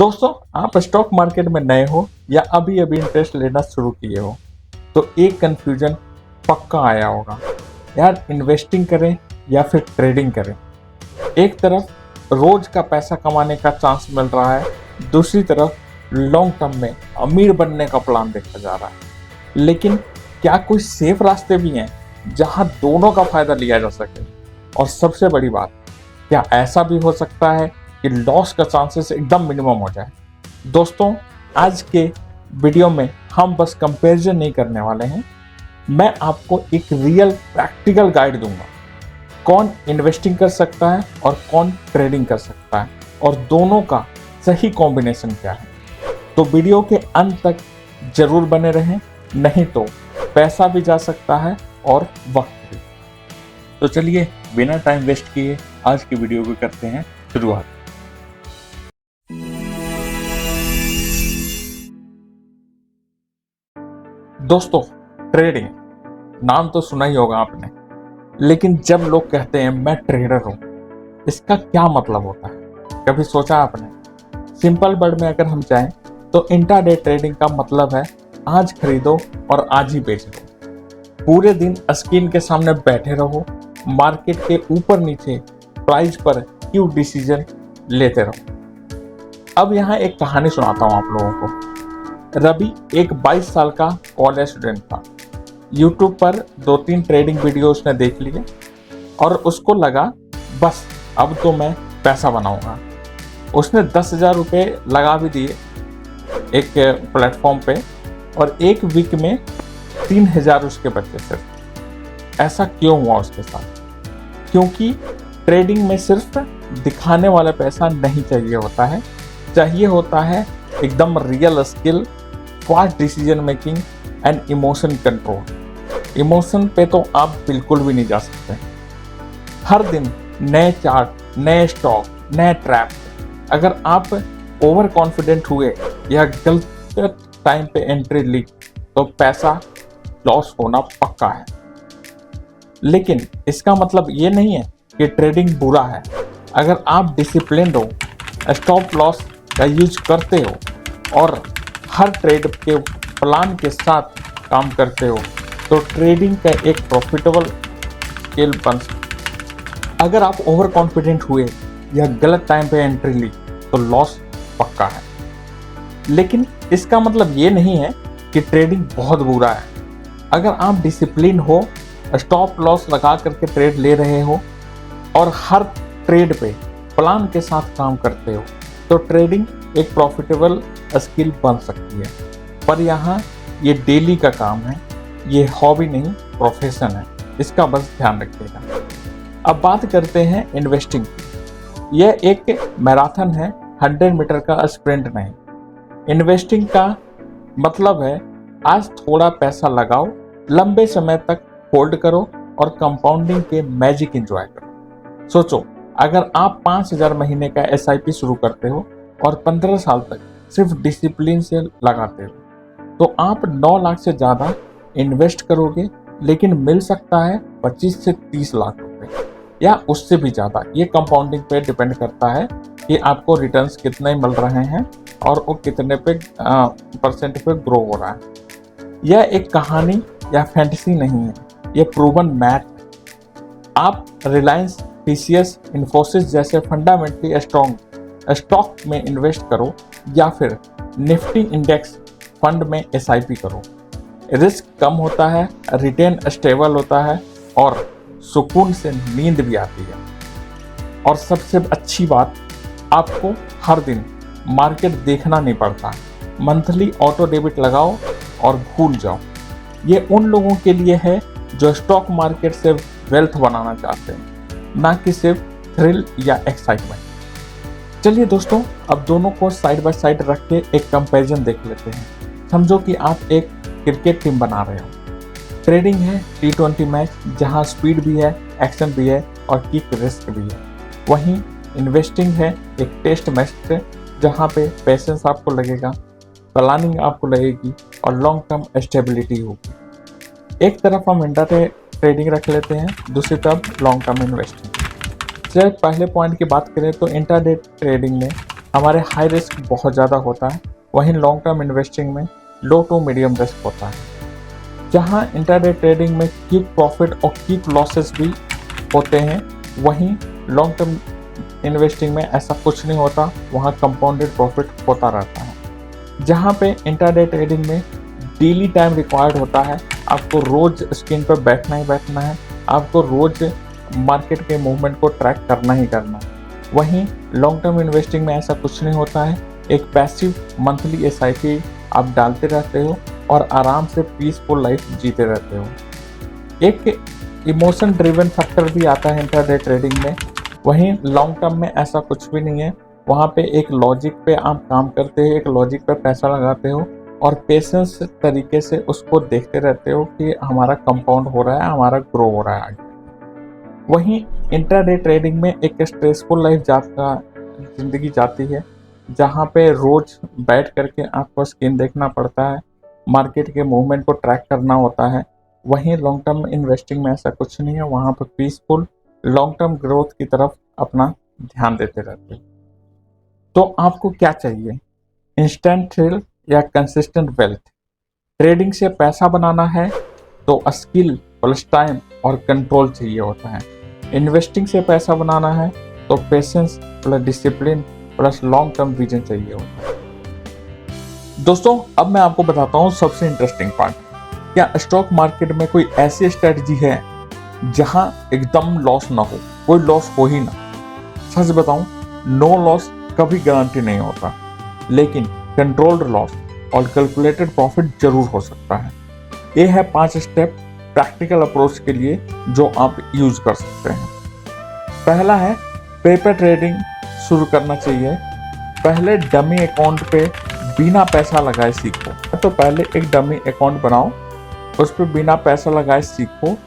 दोस्तों, आप stock market में नए हो या अभी अभी इंटरेस्ट लेना शुरू किए हो तो एक कंफ्यूजन पक्का आया होगा। यार, इन्वेस्टिंग करें या फिर ट्रेडिंग करें। एक तरफ रोज का पैसा कमाने का चांस मिल रहा है, दूसरी तरफ लॉन्ग टर्म में अमीर बनने का प्लान देखा जा रहा है। लेकिन क्या कोई सेफ रास्ते भी हैं जहां दोनों का फायदा लिया जा सके? और सबसे बड़ी बात, क्या ऐसा भी हो सकता है कि लॉस का चांसेस एकदम मिनिमम हो जाए? दोस्तों, आज के वीडियो में हम बस कंपैरिजन नहीं करने वाले हैं, मैं आपको एक रियल प्रैक्टिकल गाइड दूंगा। कौन इन्वेस्टिंग कर सकता है और कौन ट्रेडिंग कर सकता है, और दोनों का सही कॉम्बिनेशन क्या है। तो वीडियो के अंत तक जरूर बने रहें, नहीं तो पैसा भी जा सकता है और वक्त भी। तो चलिए, बिना टाइम वेस्ट किए आज की वीडियो को करते हैं शुरुआत। दोस्तों, ट्रेडिंग नाम तो सुना ही होगा आपने, लेकिन जब लोग कहते हैं मैं ट्रेडर हूं, इसका क्या मतलब होता है? कभी सोचा आपने? सिंपल वर्ड में अगर हम जाएं तो इंट्राडे ट्रेडिंग का मतलब है आज खरीदो और आज ही बेच दो। पूरे दिन स्क्रीन के सामने बैठे रहो, मार्केट के ऊपर नीचे प्राइस पर क्यों डिसीजन लेते रहो। अब यहाँ एक कहानी सुनाता हूँ आप लोगों को। रवि एक 22 साल का कॉलेज स्टूडेंट था। यूट्यूब पर 2-3 ट्रेडिंग वीडियो उसने देख लिए और उसको लगा बस अब तो मैं पैसा बनाऊंगा। उसने 10,000 रुपये लगा भी दिए एक प्लेटफॉर्म पे, और एक वीक में 3,000 उसके बचे सिर्फ। ऐसा क्यों हुआ उसके साथ? क्योंकि ट्रेडिंग में सिर्फ दिखाने वाला पैसा नहीं चाहिए होता है, चाहिए होता है एकदम real skill, fast decision making and emotion control. Emotion पे तो आप बिल्कुल भी नहीं जा सकते। हर दिन नए चार्ट, नए स्टॉक, नए ट्रैप। अगर आप ओवर कॉन्फिडेंट हुए या गलत टाइम पे एंट्री ली तो पैसा लॉस होना पक्का है। लेकिन इसका मतलब ये नहीं है कि ट्रेडिंग बुरा है। अगर आप डिसिप्लिन हो, स्टॉप लॉस का यूज करते हो और हर ट्रेड के प्लान के साथ काम करते हो तो ट्रेडिंग का एक प्रॉफिटेबल स्किल बन सकता। अगर आप ओवर कॉन्फिडेंट हुए या गलत टाइम पे एंट्री ली तो लॉस पक्का है। लेकिन इसका मतलब ये नहीं है कि ट्रेडिंग बहुत बुरा है। अगर आप डिसिप्लिन हो, स्टॉप लॉस लगा करके ट्रेड ले रहे हो और हर ट्रेड पे प्लान के साथ काम करते हो तो ट्रेडिंग एक प्रॉफिटेबल स्किल बन सकती है। पर यहाँ ये डेली का काम है, ये हॉबी नहीं प्रोफेशन है, इसका बस ध्यान रखिएगा। अब बात करते हैं इन्वेस्टिंग की। यह एक मैराथन है, 100 मीटर का स्प्रिंट नहीं। इन्वेस्टिंग का मतलब है आज थोड़ा पैसा लगाओ, लंबे समय तक होल्ड करो और कंपाउंडिंग के मैजिक एंजॉय करो। सोचो, अगर आप 5,000 महीने का SIP शुरू करते हो और 15 साल तक सिर्फ डिसिप्लिन से लगाते हो तो आप 9 लाख से ज़्यादा इन्वेस्ट करोगे, लेकिन मिल सकता है 25 से 30 लाख रुपए या उससे भी ज़्यादा। ये कंपाउंडिंग पे डिपेंड करता है कि आपको रिटर्न्स कितने मिल रहे हैं और वो कितने पे परसेंट पे ग्रो हो रहा है। यह एक कहानी या फैंटेसी नहीं है, ये प्रूवन मैथ। आप रिलायंस, TCS, इन्फोसिस जैसे फंडामेंटली स्ट्रॉन्ग स्टॉक में इन्वेस्ट करो या फिर निफ्टी इंडेक्स फंड में SIP करो। रिस्क कम होता है, रिटर्न स्टेबल होता है और सुकून से नींद भी आती है। और सबसे अच्छी बात, आपको हर दिन मार्केट देखना नहीं पड़ता। मंथली ऑटो डेबिट लगाओ और भूल जाओ। ये उन लोगों के लिए है जो स्टॉक मार्केट से वेल्थ बनाना चाहते हैं, ना कि सिर्फ थ्रिल या एक्साइटमेंट। चलिए दोस्तों, अब दोनों को साइड बाय साइड रख के एक कंपैरिजन देख लेते हैं। समझो कि आप एक क्रिकेट टीम बना रहे हो। ट्रेडिंग है T20 मैच, जहां स्पीड भी है, एक्शन भी है और किक रिस्क भी है। वहीं इन्वेस्टिंग है एक टेस्ट मैच से, जहां पे पेशेंस आपको लगेगा, प्लानिंग आपको लगेगी और लॉन्ग टर्म स्टेबिलिटी होगी। एक तरफ हम इंट्राडे ट्रेडिंग रख लेते हैं, दूसरी तरफ लॉन्ग टर्म इन्वेस्टिंग। चलिए पहले पॉइंट की बात करें तो इंट्राडे ट्रेडिंग में हमारे हाई रिस्क बहुत ज़्यादा होता है, वहीं लॉन्ग टर्म इन्वेस्टिंग में लो टू मीडियम रिस्क होता है। जहां इंट्राडे ट्रेडिंग में क्विक प्रॉफिट और क्विक लॉसेस भी होते हैं, वहीं लॉन्ग टर्म इन्वेस्टिंग में ऐसा कुछ नहीं होता, वहां कंपाउंडेड प्रॉफिट होता रहता है। जहां पे इंट्राडे ट्रेडिंग में डेली टाइम रिक्वायर्ड होता है, आपको रोज स्क्रीन पर बैठना ही बैठना है, आपको रोज मार्केट के मूवमेंट को ट्रैक करना ही करना है। वहीं लॉन्ग टर्म इन्वेस्टिंग में ऐसा कुछ नहीं होता है, एक पैसिव मंथली एसआईपी आप डालते रहते हो और आराम से पीसफुल लाइफ जीते रहते हो। एक इमोशन ड्रिवन फैक्टर भी आता है इंट्राडे ट्रेडिंग में, वहीं लॉन्ग टर्म में ऐसा कुछ भी नहीं है। वहाँ पे एक लॉजिक पे आप काम करते हो, एक लॉजिक पे पैसा लगाते हो और पेशेंस तरीके से उसको देखते रहते हो कि हमारा कंपाउंड हो रहा है, हमारा ग्रो हो रहा है आगे। वहीं इंट्राडे ट्रेडिंग में एक स्ट्रेसफुल लाइफ जिंदगी जाती है, जहाँ पे रोज बैठ करके आपको स्क्रीन देखना पड़ता है, मार्केट के मूवमेंट को ट्रैक करना होता है। वहीं लॉन्ग टर्म इन्वेस्टिंग में ऐसा कुछ नहीं है, वहाँ पर पीसफुल लॉन्ग टर्म ग्रोथ की तरफ अपना ध्यान देते रहते हैं। तो आपको क्या चाहिए, इंस्टेंट थ्रिल या कंसिस्टेंट वेल्थ? ट्रेडिंग से पैसा बनाना है तो स्किल प्लस टाइम और कंट्रोल चाहिए होता है। इन्वेस्टिंग से पैसा बनाना है तो patience plus discipline plus long term vision चाहिए होता है। दोस्तों, अब मैं आपको बताता हूँ सबसे इंटरेस्टिंग पार्ट। क्या स्टॉक मार्केट में कोई ऐसी स्ट्रेटजी है जहां एकदम लॉस ना हो, कोई लॉस हो ही ना? सच बताऊं, नो लॉस कभी गारंटी नहीं होता, लेकिन कंट्रोल्ड लॉस और कैलकुलेटेड प्रॉफिट जरूर हो सकता है। ये है 5 स्टेप प्रैक्टिकल अप्रोच के लिए जो आप यूज कर सकते हैं। पहला है, पेपर ट्रेडिंग शुरू करना चाहिए। पहले डमी अकाउंट पे बिना पैसा लगाए सीखो। तो पहले एक डमी अकाउंट बनाओ, उस पर बिना पैसा लगाए सीखो।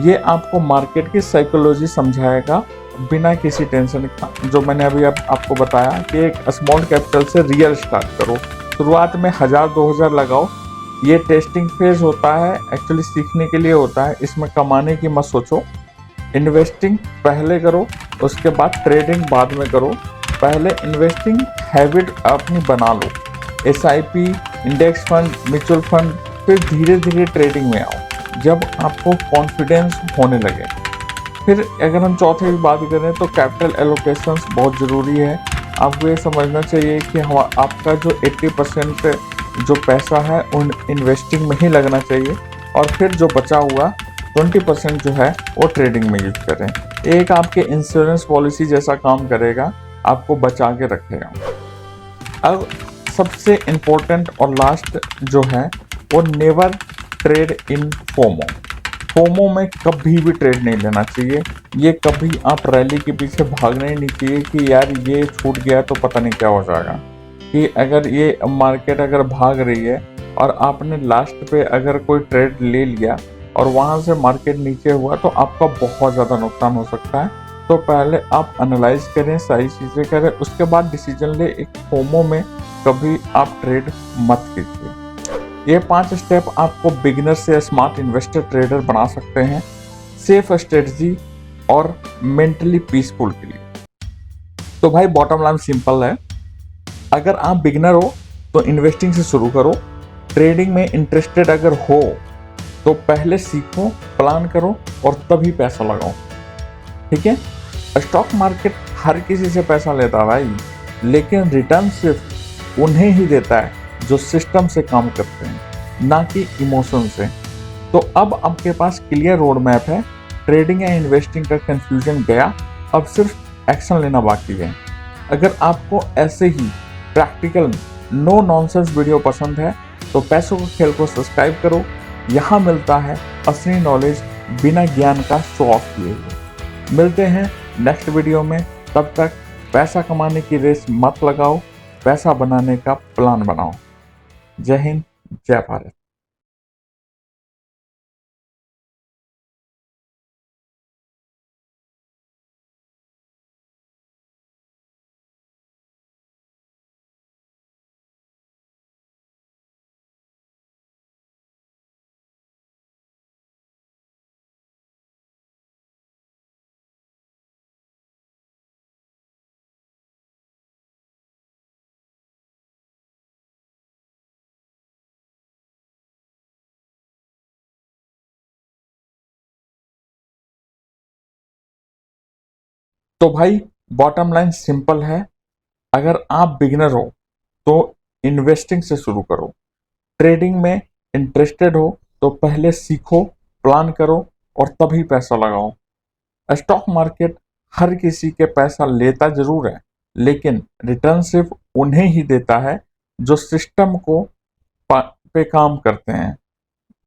ये आपको मार्केट की साइकोलॉजी समझाएगा बिना किसी टेंशन का। जो मैंने अभी आपको बताया कि एक स्मॉल कैपिटल से रियल स्टार्ट करो। शुरुआत में 1000-2000 लगाओ। ये टेस्टिंग फेज होता है, एक्चुअली सीखने के लिए होता है, इसमें कमाने की मत सोचो। इन्वेस्टिंग पहले करो, उसके बाद ट्रेडिंग बाद में करो। पहले इन्वेस्टिंग हैबिट अपनी बना लो, SIP, index fund, mutual fund, फिर धीरे धीरे ट्रेडिंग में आओ जब आपको कॉन्फिडेंस होने लगे। फिर अगर हम चौथे की बात करें तो कैपिटल एलोकेशंस बहुत ज़रूरी है। आपको ये समझना चाहिए कि आपका जो 80% जो पैसा है उन इन्वेस्टिंग में ही लगना चाहिए और फिर जो बचा हुआ 20% जो है वो ट्रेडिंग में यूज करें। एक आपके इंश्योरेंस पॉलिसी जैसा काम करेगा, आपको बचा के रखेगा। अब सबसे इम्पोर्टेंट और लास्ट जो है वो never trade in FOMO. FOMO में कभी भी ट्रेड नहीं लेना चाहिए। ये कभी आप रैली के पीछे भागना ही नहीं चाहिए कि यार ये छूट गया तो पता नहीं क्या हो जाएगा। कि अगर ये मार्केट अगर भाग रही है और आपने लास्ट पे अगर कोई ट्रेड ले लिया और वहां से मार्केट नीचे हुआ तो आपका बहुत ज़्यादा नुकसान हो सकता है। तो पहले आप एनालाइज करें, सारी चीज़ें करें, उसके बाद डिसीजन ले। एक फोमो में कभी आप ट्रेड मत कीजिए। ये 5 स्टेप आपको बिगिनर से स्मार्ट इन्वेस्टर ट्रेडर बना सकते हैं, सेफ स्ट्रेटजी और मेंटली पीसफुल के लिए। तो भाई बॉटम लाइन सिंपल है, अगर आप बिगिनर हो तो इन्वेस्टिंग से शुरू करो। ट्रेडिंग में इंटरेस्टेड अगर हो तो पहले सीखो, प्लान करो और तभी पैसा लगाओ। ठीक है? स्टॉक मार्केट हर किसी से पैसा लेता है भाई, लेकिन रिटर्न सिर्फ उन्हें ही देता है जो सिस्टम से काम करते हैं, ना कि इमोशन से। तो अब आपके पास क्लियर रोड मैप है। ट्रेडिंग या इन्वेस्टिंग का कंफ्यूजन गया, अब सिर्फ एक्शन लेना बाकी है। अगर आपको ऐसे ही प्रैक्टिकल नो नॉनसेंस वीडियो पसंद है तो पैसों के खेल को सब्सक्राइब करो। यहाँ मिलता है असली नॉलेज बिना ज्ञान का शो ऑफ किए हुए। मिलते हैं नेक्स्ट वीडियो में, तब तक पैसा कमाने की रेस मत लगाओ, पैसा बनाने का प्लान बनाओ। जय हिंद, जय भारत। तो भाई बॉटम लाइन सिंपल है, अगर आप बिगिनर हो तो इन्वेस्टिंग से शुरू करो। ट्रेडिंग में इंटरेस्टेड हो तो पहले सीखो, प्लान करो और तभी पैसा लगाओ। स्टॉक मार्केट हर किसी के पैसा लेता जरूर है, लेकिन रिटर्न सिर्फ उन्हें ही देता है जो सिस्टम को पे काम करते हैं।